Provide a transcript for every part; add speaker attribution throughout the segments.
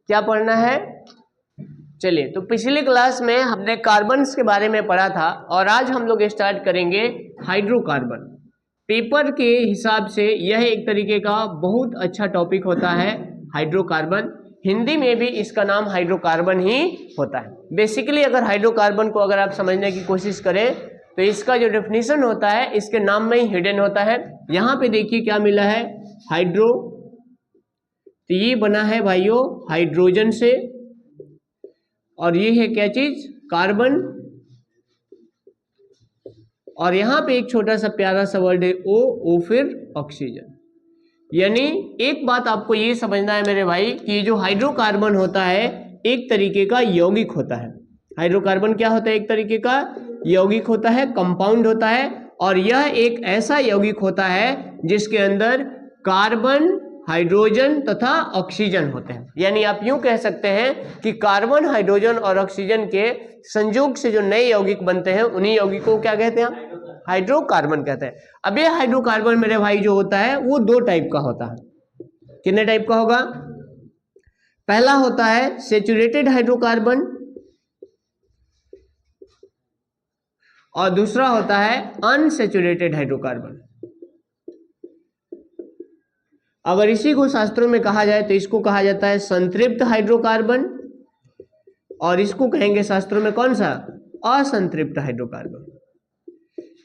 Speaker 1: क्या पढ़ना है? चलिए, तो पिछली क्लास में हमने कार्बन्स के बारे में पढ़ा था और आज हम लोग स्टार्ट करेंगे हाइड्रोकार्बन। पेपर के हिसाब से यह एक तरीके का बहुत अच्छा टॉपिक होता है हाइड्रोकार्बन। हिंदी में भी इसका नाम हाइड्रोकार्बन ही होता है। बेसिकली अगर हाइड्रोकार्बन को अगर आप समझने की कोशिश करें तो इसका जो डेफिनेशन होता है इसके नाम में ही हिडन होता है। यहाँ पे देखिए क्या मिला है, हाइड्रो, तो ये बना है भाइयों हाइड्रोजन से, और ये है क्या चीज, कार्बन, और यहां पे एक छोटा सा प्यारा सा वर्ड है ओ फिर ऑक्सीजन। यानी एक बात आपको ये समझना है मेरे भाई कि जो हाइड्रोकार्बन होता है एक तरीके का यौगिक होता है। हाइड्रोकार्बन क्या होता है? एक तरीके का यौगिक होता है, कंपाउंड होता है, और यह एक ऐसा यौगिक होता है जिसके अंदर कार्बन, हाइड्रोजन तथा ऑक्सीजन होते हैं। यानी आप यूं कह सकते हैं कि कार्बन, हाइड्रोजन और ऑक्सीजन के संयोग से जो नए यौगिक बनते हैं उन्हीं यौगिकों को क्या कहते हैं? हाइड्रोकार्बन कहते हैं। अब ये हाइड्रोकार्बन मेरे भाई जो होता है वो दो टाइप का होता है। कितने टाइप का होगा? पहला होता है सैचुरेटेड हाइड्रोकार्बन और दूसरा होता है अनसैचुरेटेड हाइड्रोकार्बन। अगर इसी को शास्त्रों में कहा जाए तो इसको कहा जाता है संतृप्त हाइड्रोकार्बन, और इसको कहेंगे शास्त्रों में कौन सा? असंतृप्त हाइड्रोकार्बन।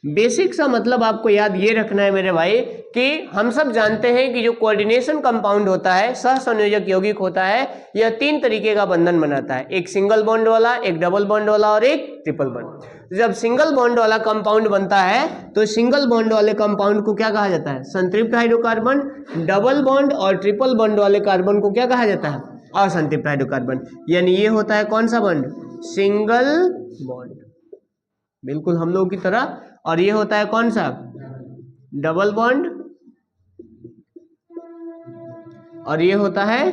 Speaker 1: बेसिक सा मतलब आपको याद ये रखना है मेरे भाई कि हम सब जानते हैं कि जो कोऑर्डिनेशन कंपाउंड होता है, सहसंयोजक यौगिक होता है, यह तीन तरीके का बंधन बनाता है, एक सिंगल बॉन्ड वाला, एक डबल बॉन्ड वाला और एक ट्रिपल बॉन्ड। जब सिंगल बॉन्ड वाला कंपाउंड बनता है तो सिंगल बॉन्ड वाले कंपाउंड को क्या कहा जाता है? संतृप्त हाइड्रोकार्बन। डबल बॉन्ड और ट्रिपल बॉन्ड वाले कार्बन को क्या कहा जाता है? असंतृप्त हाइड्रोकार्बन। यानी ये होता है कौन सा बॉन्ड? सिंगल बॉन्ड, बिल्कुल हम लोगों की तरह। और ये होता है कौन सा? डबल बॉन्ड, और ये होता है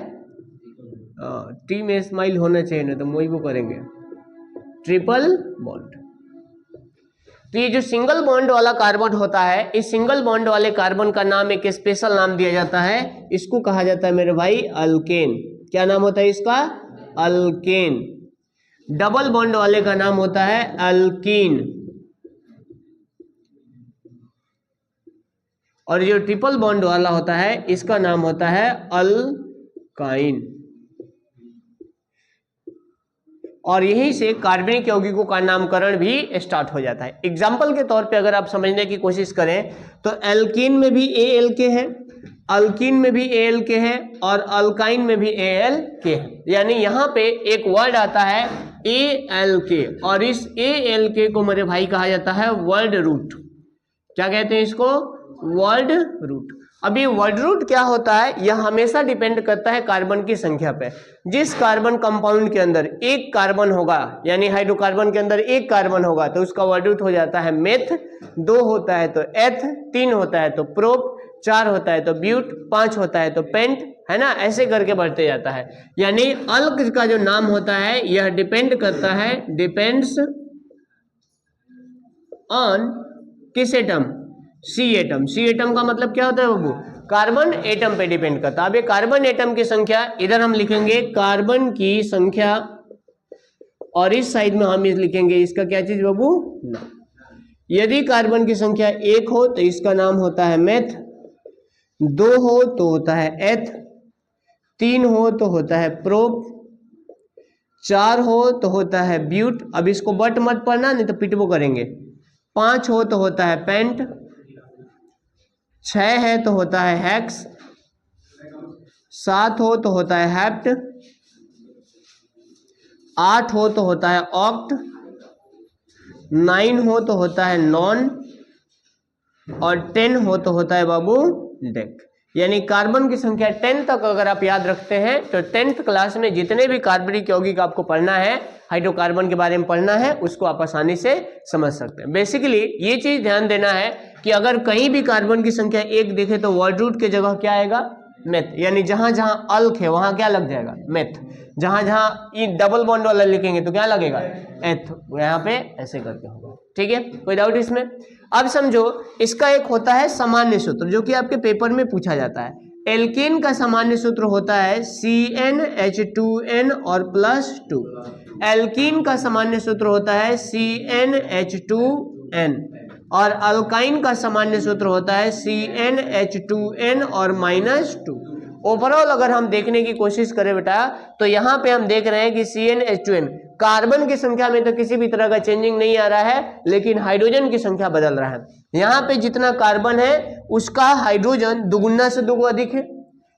Speaker 1: टी में स्माइल होना चाहिए ना तो वही वो करेंगे, ट्रिपल बॉन्ड। तो ये जो सिंगल बॉन्ड वाला कार्बन होता है, इस सिंगल बॉन्ड वाले कार्बन का नाम एक स्पेशल नाम दिया जाता है, इसको कहा जाता है मेरे भाई अल्केन। क्या नाम होता है इसका? अल्केन। डबल बॉन्ड वाले का नाम होता है अल्कीन, और जो ट्रिपल बॉन्ड वाला होता है इसका नाम होता है अल्काइन। और यहीं से कार्बनिक यौगिकों का नामकरण भी स्टार्ट हो जाता है। एग्जाम्पल के तौर पे अगर आप समझने की कोशिश करें तो एल्कीन में भी ALK है, अल्कीन में भी ALK है, और अल्काइन में भी ALK है। यानी यहाँ पे एक वर्ड आता है ALK, और इस ALK को मेरे भाई कहा जाता है वर्ड रूट। क्या कहते हैं इसको? Word root. अब ये वर्ड रूट क्या होता है? यह हमेशा डिपेंड करता है कार्बन की संख्या पे। जिस कार्बन कंपाउंड के अंदर एक कार्बन होगा, यानी हाइड्रोकार्बन के अंदर एक कार्बन होगा, तो उसका वर्ड रूट हो जाता है मेथ, 2 होता है तो एथ, 3 होता है तो प्रोप, 4 होता है तो ब्यूट, 5 होता है तो पेंट, है ना, ऐसे करके बढ़ते जाता है। यानी अल्क का जो नाम होता है यह डिपेंड करता है, डिपेंड्स ऑन किस atom? C atom. C atom का मतलब क्या होता है बाबू? कार्बन एटम पे डिपेंड करता है। अब ये कार्बन एटम की संख्या इधर हम लिखेंगे कार्बन की संख्या, और इस साइड में हम लिखेंगे इसका क्या चीज बाबू? नाम। यदि कार्बन की संख्या 1 हो तो इसका नाम होता है मेथ, 2 हो तो होता है एथ, 3 हो तो होता है प्रोप, 4 हो तो होता है ब्यूट। अब इसको बट मत पढ़ना नहीं तो पिटबो करेंगे। 5 हो तो होता है पेंट, 6 है तो होता है हेक्स, 7 हो तो होता है हेप्ट, 8 हो तो होता है ऑक्ट, 9 हो तो होता है नॉन, और 10 हो तो होता है बाबू डेक। यानी कार्बन की संख्या 10 तक अगर आप याद रखते हैं तो 10th क्लास में जितने भी कार्बनिक यौगिक आपको पढ़ना है, हाइड्रोकार्बन के बारे में पढ़ना है, उसको आप आसानी से समझ सकते हैं। बेसिकली ये चीज ध्यान देना है कि अगर कहीं भी कार्बन की संख्या 1 दिखे तो वर्ड रूट की जगह क्या आएगा? मेथ। यानी जहां जहां अल्क है वहां क्या लग जाएगा? मेथ। जहां जहां ये डबल बॉन्ड वाला लिखेंगे तो क्या लगेगा? एथ। यहाँ पे ऐसे करके होगा। ठीक है, कोई डाउट इसमें? अब समझो इसका एक होता है सामान्य सूत्र जो कि आपके पेपर में पूछा जाता है। एल्केन का सामान्य सूत्र होता है CnH2n और +2। एल्कीन का सामान्य सूत्र होता है CnH2n और अल्काइन का सामान्य सूत्र होता है CnH2n और -2। ओवरऑल अगर हम देखने की कोशिश करें बेटा तो यहाँ पे हम देख रहे हैं कि CnH2n कार्बन की संख्या में तो किसी भी तरह का चेंजिंग नहीं आ रहा है, लेकिन हाइड्रोजन की संख्या बदल रहा है। यहाँ पे जितना कार्बन है उसका हाइड्रोजन दुगुना से दुगुना अधिक है।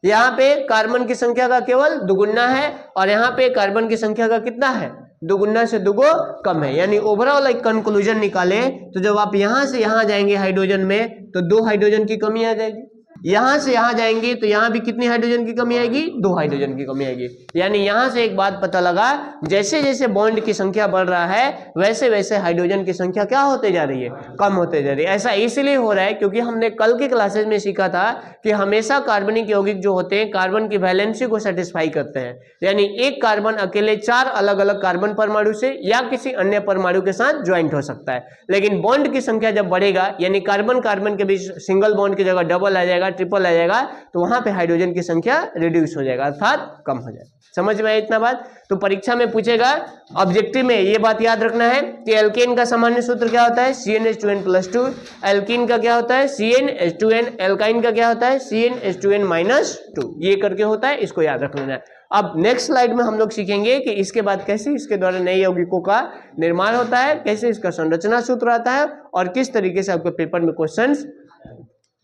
Speaker 1: यहाँ पे कार्बन की संख्या का केवल दुगुना है और यहाँ पे कार्बन की संख्या का कितना है, दुगुना से दुगो कम है। यानी ओवरऑल एक कंक्लूजन निकाले तो जब आप यहाँ से यहाँ जाएंगे हाइड्रोजन में तो 2 हाइड्रोजन की कमी आ जाएगी, यहाँ से यहाँ जाएंगे तो यहाँ भी कितनी हाइड्रोजन की कमी आएगी, 2 हाइड्रोजन की कमी आएगी। यानी यहाँ से एक बात पता लगा, जैसे जैसे बॉन्ड की संख्या बढ़ रहा है वैसे वैसे हाइड्रोजन की संख्या क्या होते जा रही है, कम होते जा रही है। ऐसा इसलिए हो रहा है क्योंकि हमने कल के क्लासेस में सीखा था कि हमेशा कार्बनिक यौगिक जो होते हैं कार्बन की वैलेंसी को सेटिस्फाई करते हैं। यानी एक कार्बन अकेले 4 अलग अलग कार्बन परमाणु से या किसी अन्य परमाणु के साथ ज्वाइंट हो सकता है, लेकिन बॉन्ड की संख्या जब बढ़ेगा यानी कार्बन कार्बन के बीच सिंगल बॉन्ड की जगह डबल आ जाएगा, ट्रिपल आ जाएगा, तो वहां पे हाइड्रोजन की संख्या रिड्यूस हो जाएगा अर्थात कम हो जाएगा। समझ में आया इतना बात? तो परीक्षा में पूछेगा, ऑब्जेक्टिव में ये बात याद रखना है कि एल्केन का सामान्य सूत्र क्या होता है CnH2n+2, एल्कीन का क्या होता है CnH2n, एल्काइन का क्या होता है CnH2n-2, ये करके होता है, इसको याद रख लेना है। अब नेक्स्ट स्लाइड में हम लोग सीखेंगे कि इसके बाद कैसे इसके द्वारा नए यौगिकों का निर्माण होता है, कैसे इसका संरचना सूत्र आता है और किस तरीके से आपके पेपर में क्वेश्चंस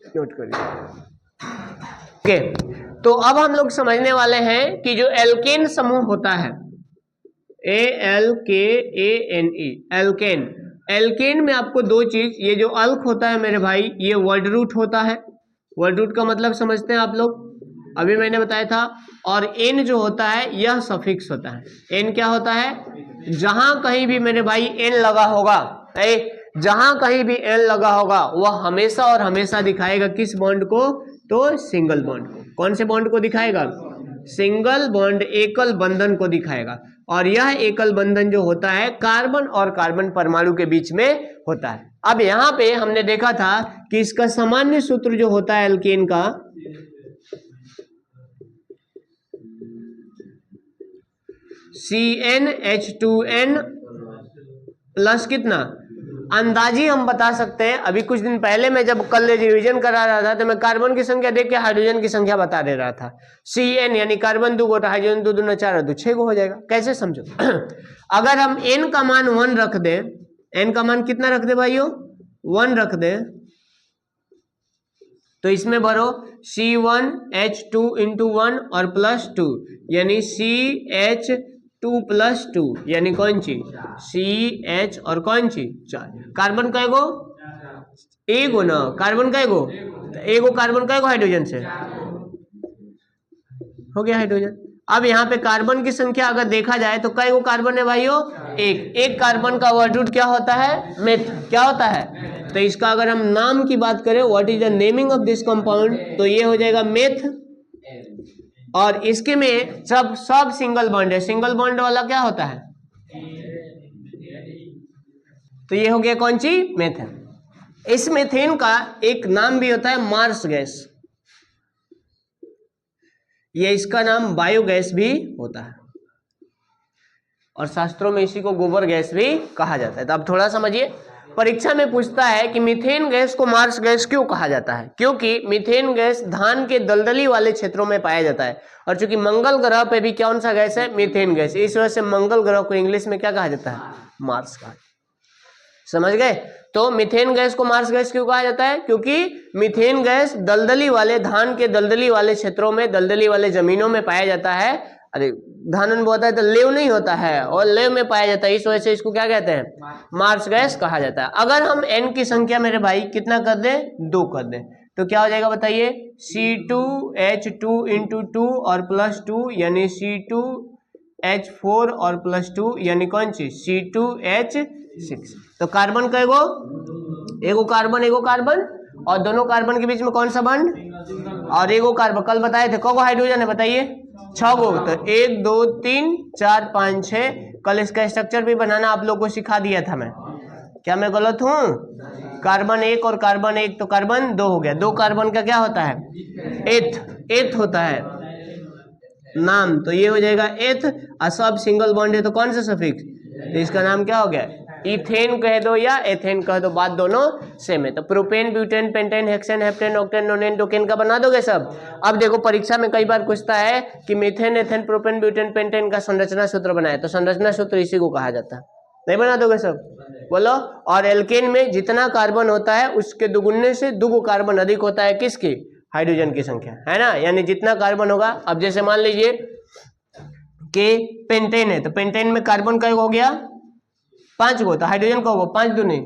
Speaker 1: नोट करिए। ओके, तो अब हम लोग समझने वाले हैं कि जो एल्केन समूह होता है ALKANE, एल्केन, एल्केन में आपको 2 चीज, ये जो अल्क होता है मेरे भाई ये वर्ड रूट होता है। वर्ड रूट का मतलब समझते हैं आप लोग, अभी मैंने बताया था। और एन जो होता है यह सफिक्स होता है। एन क्या होता है, जहां कहीं भी मेरे भाई एन लगा होगा, जहां कहीं भी एन लगा होगा वह हमेशा और हमेशा दिखाएगा किस बॉन्ड को, तो सिंगल बॉन्ड को। कौन से बॉन्ड को दिखाएगा, सिंगल बॉन्ड, एकल बंधन को दिखाएगा। और यह एकल बंधन जो होता है कार्बन और कार्बन परमाणु के बीच में होता है। अब यहाँ पे हमने देखा था कि इसका सामान्य सूत्र जो होता है एल्केन का, CnH2n प्लस कितना, अंदाजी हम बता सकते हैं। अभी कुछ दिन पहले मैं जब कल रिवीजन करा रहा था तो मैं कार्बन की संख्या देख के हाइड्रोजन की संख्या बता दे रहा था। Cn यानी कार्बन 2 गो, हाइड्रोजन 2 दूना 4 2 6 गो हो जाएगा। कैसे समझो अगर हम n का मान 1 रख दें, n का मान कितना रख दे भाइयों, 1 रख दें, तो इसमें भरो C1H2 × 1 और +2 यानी CH2+2 यानी कौन सी CH और कौन सी 4। कार्बन का एगो, एगो ना, कार्बन का एगो, एगो कार्बन का एगो हाइड्रोजन से हो गया हाइड्रोजन। अब यहाँ पे कार्बन की संख्या अगर देखा जाए तो कई गो कार्बन है भाइयों, एक कार्बन का वर्ड रूट क्या होता है, मेथ, क्या होता है। तो इसका अगर हम नाम की बात करें, what is the naming of this compound, तो ये हो जाएगा मेथ। और इसके में सब सिंगल बॉन्ड है, सिंगल बॉन्ड वाला क्या होता है, तो ये हो गया कौन सी, मेथेन। इस मेथेन का एक नाम भी होता है मार्स गैस, ये इसका नाम बायोगैस भी होता है और शास्त्रों में इसी को गोबर गैस भी कहा जाता है। तो अब थोड़ा समझिए, परीक्षा में पूछता है कि मीथेन गैस को मार्स गैस क्यों कहा जाता है, क्योंकि मीथेन गैस धान के दलदली वाले क्षेत्रों में पाया जाता है। और चूंकि मंगल ग्रह पे भी कौन सा गैस है, मीथेन गैस, इस वजह से मंगल ग्रह को इंग्लिश में क्या कहा जाता है, मार्स कहा। समझ गए? तो मीथेन गैस को मार्स गैस क्यों कहा जाता है, क्योंकि मीथेन गैस दलदली वाले, धान के दलदली वाले क्षेत्रों में, दलदली वाले जमीनों में पाया जाता है। अरे धान बोता है तो लेव नहीं होता है, और लेव में पाया जाता है, इस वजह से इसको क्या कहते हैं, मार्स गैस कहा जाता है। अगर हम n की संख्या मेरे भाई कितना कर दें, 2 कर दें, तो क्या हो जाएगा बताइए, C2H2 × 2 और +2 यानी C2H4 और +2 यानी कौन सी C2H6। तो कार्बन का एगो कार्बन और दोनों कार्बन के बीच में कौन सा बॉन्ड, और एगो कार्बन, कल बताए थे कौन हाइड्रोजन है बताइए, 6 गो। तो 1 2 3 4 5 6। कल इसका स्ट्रक्चर भी बनाना आप लोग को सिखा दिया था मैं, क्या मैं गलत हूँ, कार्बन 1 और कार्बन 1 तो कार्बन 2 हो गया। 2 कार्बन का क्या होता है? एथ होता है नाम, तो ये हो जाएगा एथ। और सब सिंगल बॉन्ड है तो कौन सा सफिक्स, तो इसका नाम क्या हो गया? इथेन कह दो या एथेन कह दो, बात दोनों सेम है। तो propane, butane, pentane, hexane, heptane, octane, nonane, decane का बना दोगे सब। अब देखो परीक्षा में कई बार पूछता है कि methane, ethane, propane, butane, pentane का संरचना सूत्र बनाए, तो संरचना सूत्र इसी को कहा जाता है। नहीं बना दोगे सब? बोलो। और एल्केन में जितना कार्बन होता है उसके दुगुने से 2 कार्बन अधिक होता है किसकी? हाइड्रोजन की संख्या, है ना। यानी जितना कार्बन होगा, अब जैसे मान लीजिए कि पेंटेन है, तो पेंटेन में कार्बन का हो गया 5 गो, तो हाइड्रोजन का होगा 5 दूनी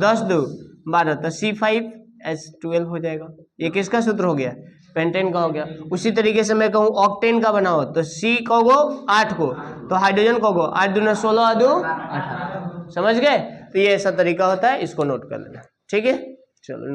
Speaker 1: 10 2 12, तो C5H12 हो जाएगा। ये किसका सूत्र हो गया? पेंटेन का हो गया। उसी तरीके से मैं कहूँ ऑक्टेन का बनाओ, तो C का गो 8 को, तो हाइड्रोजन का गो 8 दूना 16 2 18। समझ गए? तो ये ऐसा तरीका होता है, इसको नोट कर लेना, ठीक है। चलो नोट।